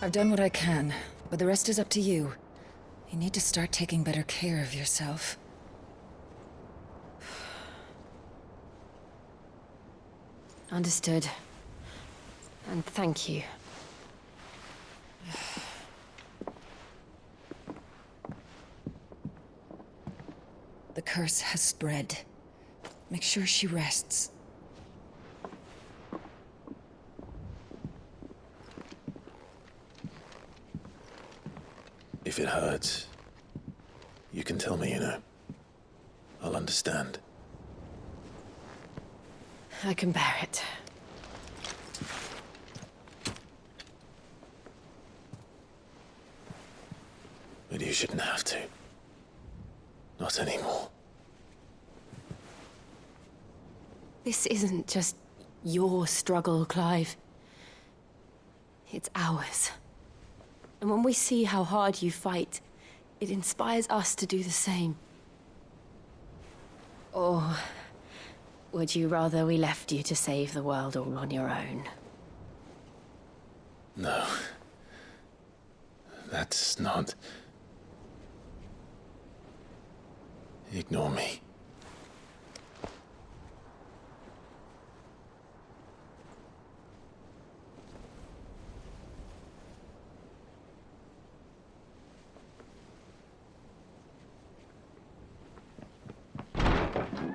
I've done what I can, but the rest is up to you. You need to start taking better care of yourself. Understood. And thank you. The curse has spread. Make sure she rests. If it hurts, you can tell me, I'll understand. I can bear it. But you shouldn't have to. Not anymore. This isn't just your struggle, Clive. It's ours. And when we see how hard you fight, it inspires us to do the same. Or would you rather we left you to save the world all on your own? No. That's not... Ignore me.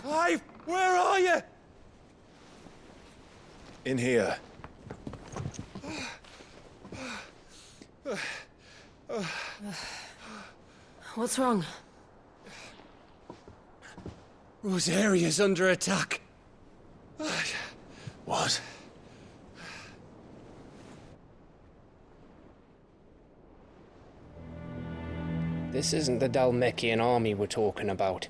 Clive, where are you? In here. What's wrong? Rosaria's under attack. What? This isn't the Dalmekian army we're talking about.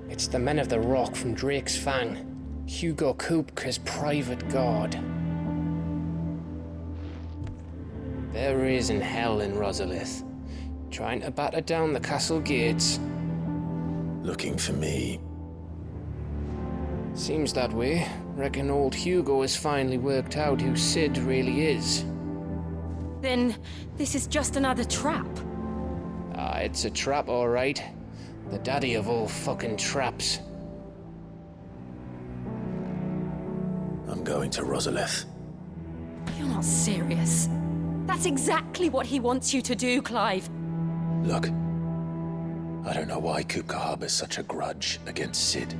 It's the men of the Rock from Drake's Fang. Hugo Kupka's private guard. There is in hell in Rosalith, trying to batter down the castle gates. Looking for me. Seems that way. Reckon old Hugo has finally worked out who Sid really is. Then this is just another trap. Ah, it's a trap, all right. The daddy of all fucking traps. I'm going to Rosalith. You're not serious. That's exactly what he wants you to do, Clive. Look. I don't know why Kupka harbors such a grudge against Sid.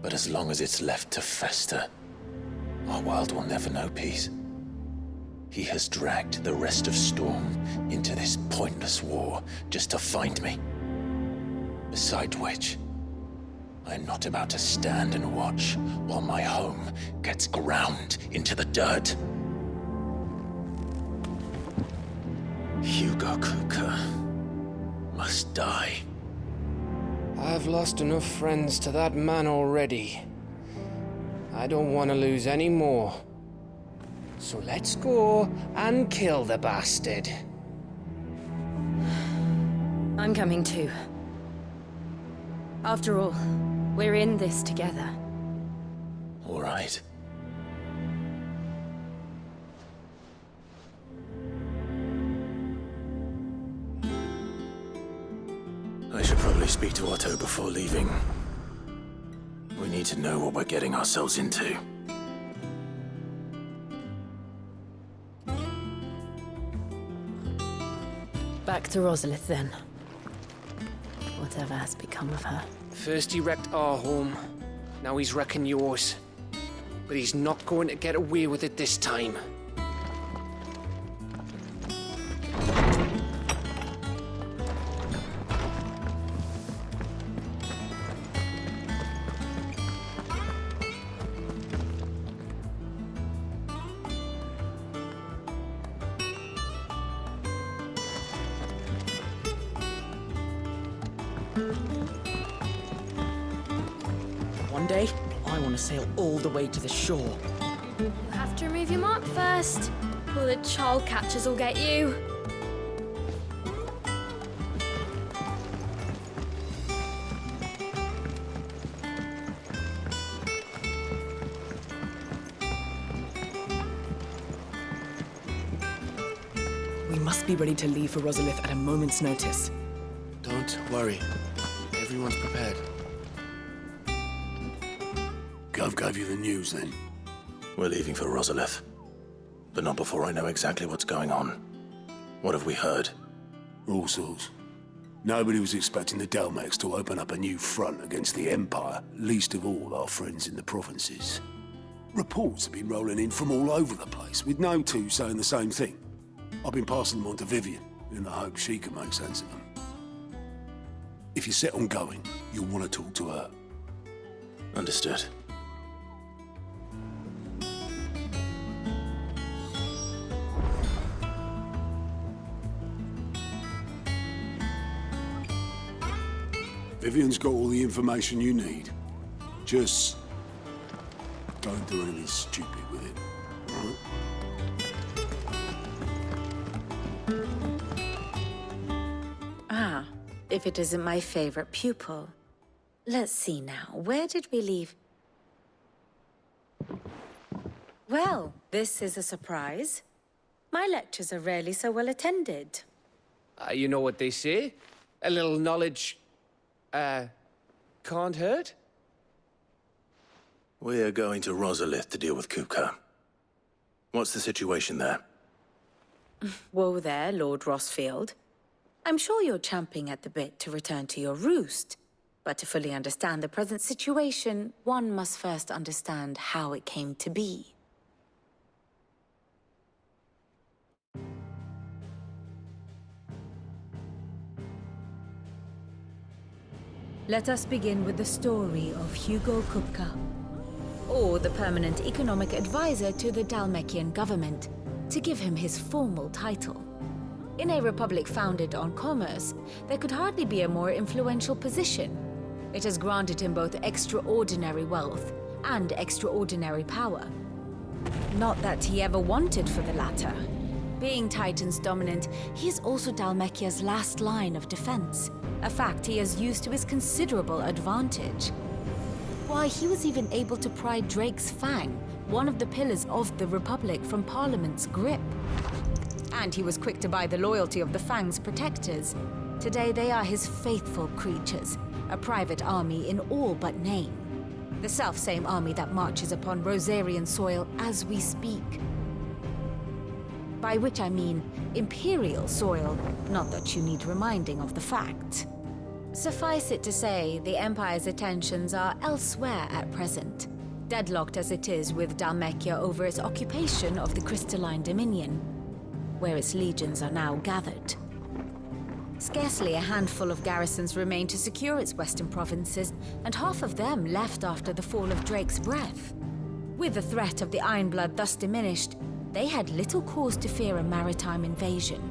But as long as it's left to fester, our world will never know peace. He has dragged the rest of Storm into this pointless war just to find me. Besides which, I'm not about to stand and watch while my home gets ground into the dirt. Hugo Kupka must die. I've lost enough friends to that man already. I don't want to lose any more. So let's go and kill the bastard. I'm coming too. After all, we're in this together. All right. I should probably speak to Otto before leaving. We need to know what we're getting ourselves into. Back to Rosalith then. Whatever has become of her. First he wrecked our home, now he's wrecking yours. But he's not going to get away with it this time. One day, I want to sail all the way to the shore. You'll have to remove your mark first, or the child catchers will get you. We must be ready to leave for Rosalith at a moment's notice. Don't worry. Everyone's prepared. Gov gave you the news, then? We're leaving for Rosalith. But not before I know exactly what's going on. What have we heard? All sorts. Nobody was expecting the Delmex to open up a new front against the Empire, least of all our friends in the provinces. Reports have been rolling in from all over the place, with no two saying the same thing. I've been passing them on to Vivian, in the hope she can make sense of them. If you're set on going, you'll want to talk to her. Understood. Vivian's got all the information you need. Just don't do anything stupid with it, all right? If it isn't my favorite pupil. Let's see now, where did we leave? Well, this is a surprise. My lectures are rarely so well attended. You know what they say? A little knowledge, can't hurt? We're going to Rosalith to deal with Kupka. What's the situation there? Whoa there, Lord Rossfield. I'm sure you're champing at the bit to return to your roost. But to fully understand the present situation, one must first understand how it came to be. Let us begin with the story of Hugo Kupka, or the permanent economic advisor to the Dhalmekian government, to give him his formal title. In a republic founded on commerce, there could hardly be a more influential position. It has granted him both extraordinary wealth and extraordinary power. Not that he ever wanted for the latter. Being Titan's dominant, he is also Dhalmekia's last line of defense, a fact he has used to his considerable advantage. Why, he was even able to pry Drake's Fang, one of the pillars of the Republic, from Parliament's grip. And he was quick to buy the loyalty of the Fang's protectors. Today they are his faithful creatures, a private army in all but name. The self-same army that marches upon Rosarian soil as we speak. By which I mean Imperial soil, not that you need reminding of the fact. Suffice it to say, the Empire's attentions are elsewhere at present, deadlocked as it is with Dhalmekia over its occupation of the Crystalline Dominion, where its legions are now gathered. Scarcely a handful of garrisons remain to secure its western provinces, and half of them left after the fall of Drake's Breath. With the threat of the Ironblood thus diminished, they had little cause to fear a maritime invasion.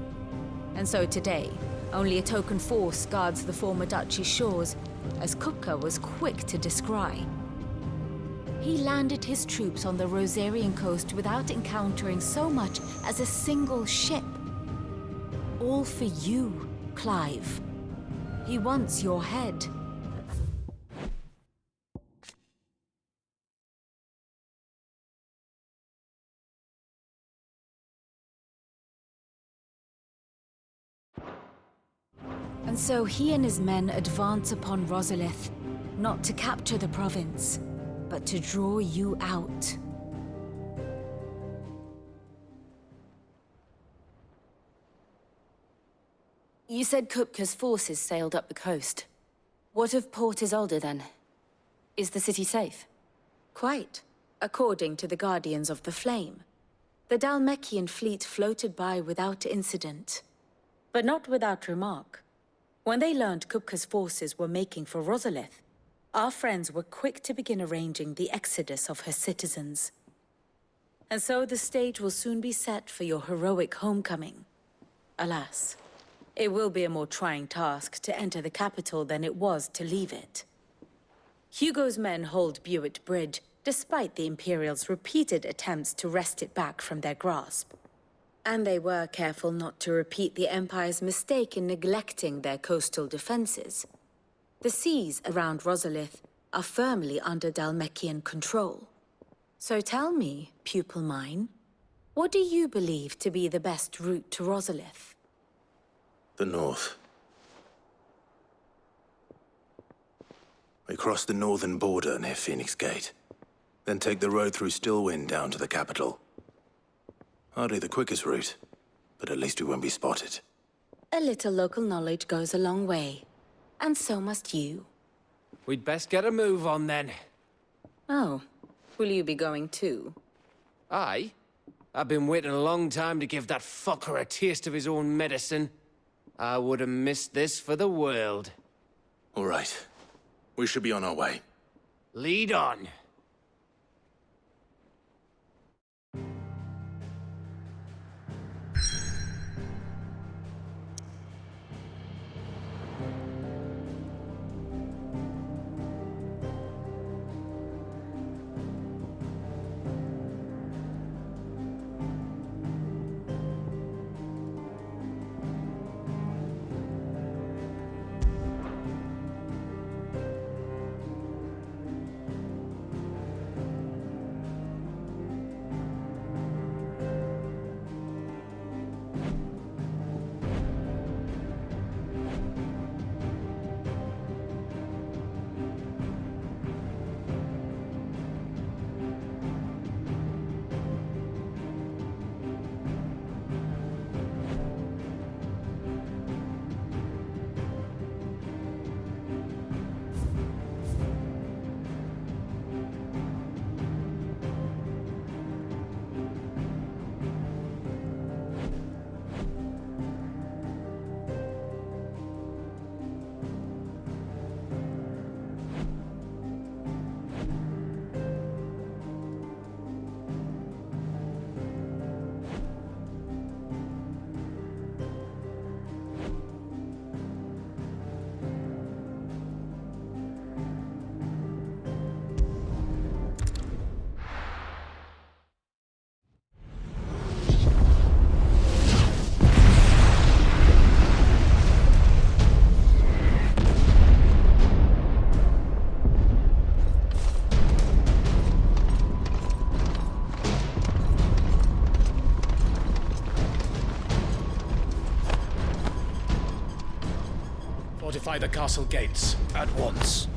And so today, only a token force guards the former duchy's shores, as Kupka was quick to descry. He landed his troops on the Rosarian coast without encountering so much as a single ship. All for you, Clive. He wants your head. And so he and his men advance upon Rosalith, not to capture the province, but to draw you out. You said Kupka's forces sailed up the coast. What of Port Isolde, then? Is the city safe? Quite, according to the Guardians of the Flame. The Dhalmekian fleet floated by without incident. But not without remark. When they learned Kupka's forces were making for Rosalith, our friends were quick to begin arranging the exodus of her citizens. And so the stage will soon be set for your heroic homecoming. Alas, it will be a more trying task to enter the capital than it was to leave it. Hugo's men hold Buett Bridge, despite the Imperials' repeated attempts to wrest it back from their grasp. And they were careful not to repeat the Empire's mistake in neglecting their coastal defenses. The seas around Rosalith are firmly under Dhalmekian control. So tell me, pupil mine, What do you believe to be the best route to Rosalith? The north. We cross the northern border near Phoenix Gate. Then take the road through Stillwind down to the capital. Hardly the quickest route, but at least we won't be spotted. A little local knowledge goes a long way. And so must you. We'd best get a move on then. Oh, will you be going too? Aye. I've been waiting a long time to give that fucker a taste of his own medicine. I would have missed this for the world. All right. We should be on our way. Lead on. Fortify the castle gates, at once.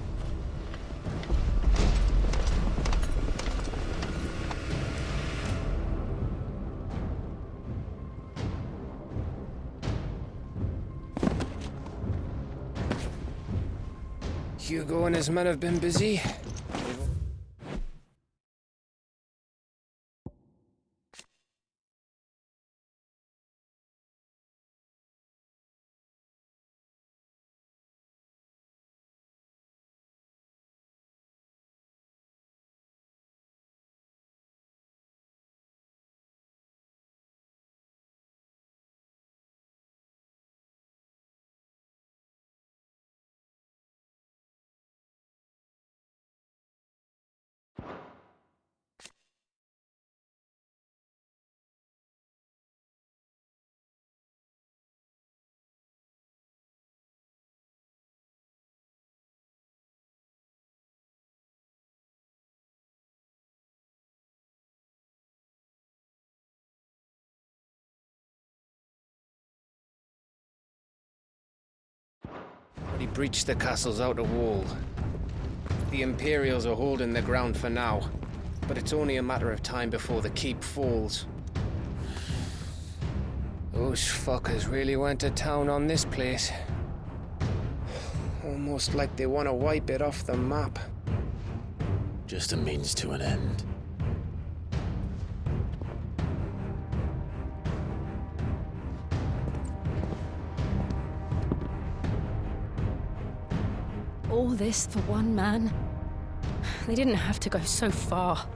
Hugo and his men have been busy. But he breached the castle's outer wall. The Imperials are holding the ground for now, but it's only a matter of time before the keep falls. Those fuckers really went to town on this place. Almost like they want to wipe it off the map. Just a means to an end. All this for one man? They didn't have to go so far.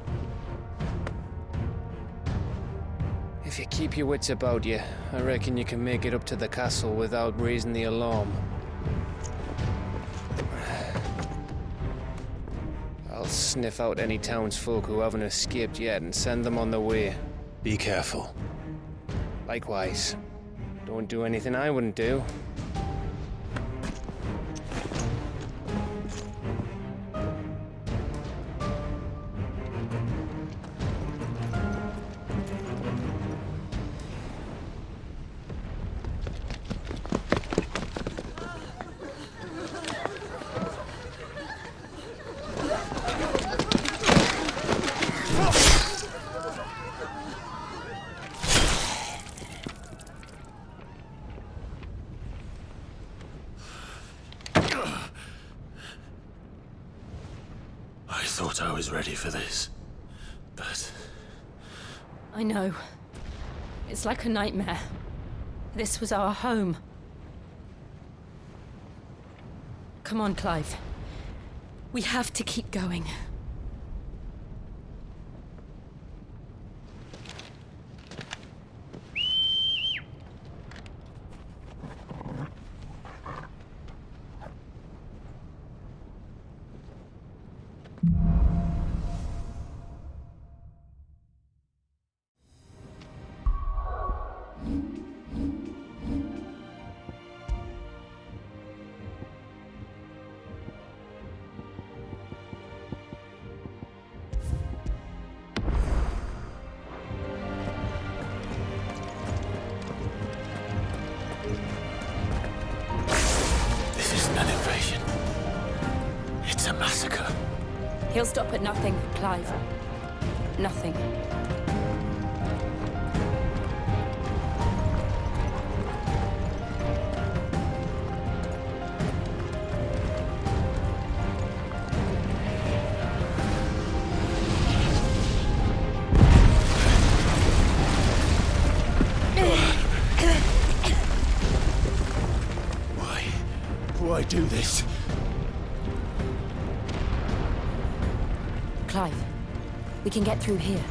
If you keep your wits about you, I reckon you can make it up to the castle without raising the alarm. I'll sniff out any townsfolk who haven't escaped yet and send them on their way. Be careful. Likewise. Don't do anything I wouldn't do. thought I was ready for this, but... I know. It's like a nightmare. This was our home. Come on, Clive. We have to keep going. He'll stop at nothing, Clive. Nothing. Why do this? Clive, we can get through here.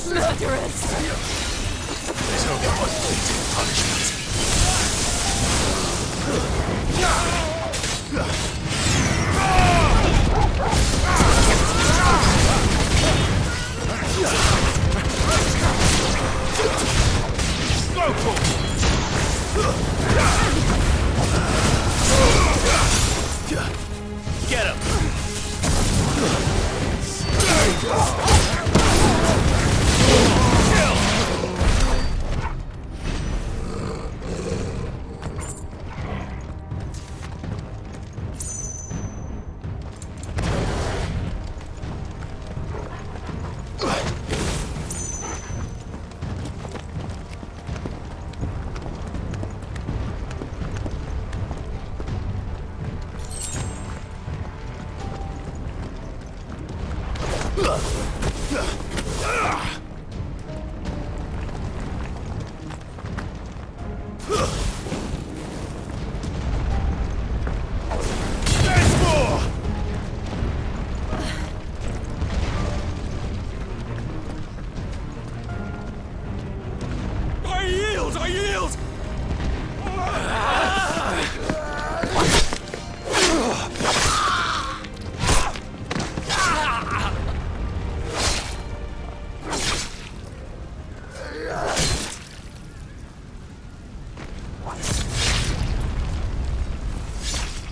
Murderers! There's only one way to punishment. Get him! I yield!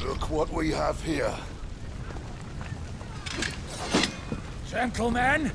Look what we have here. Gentlemen,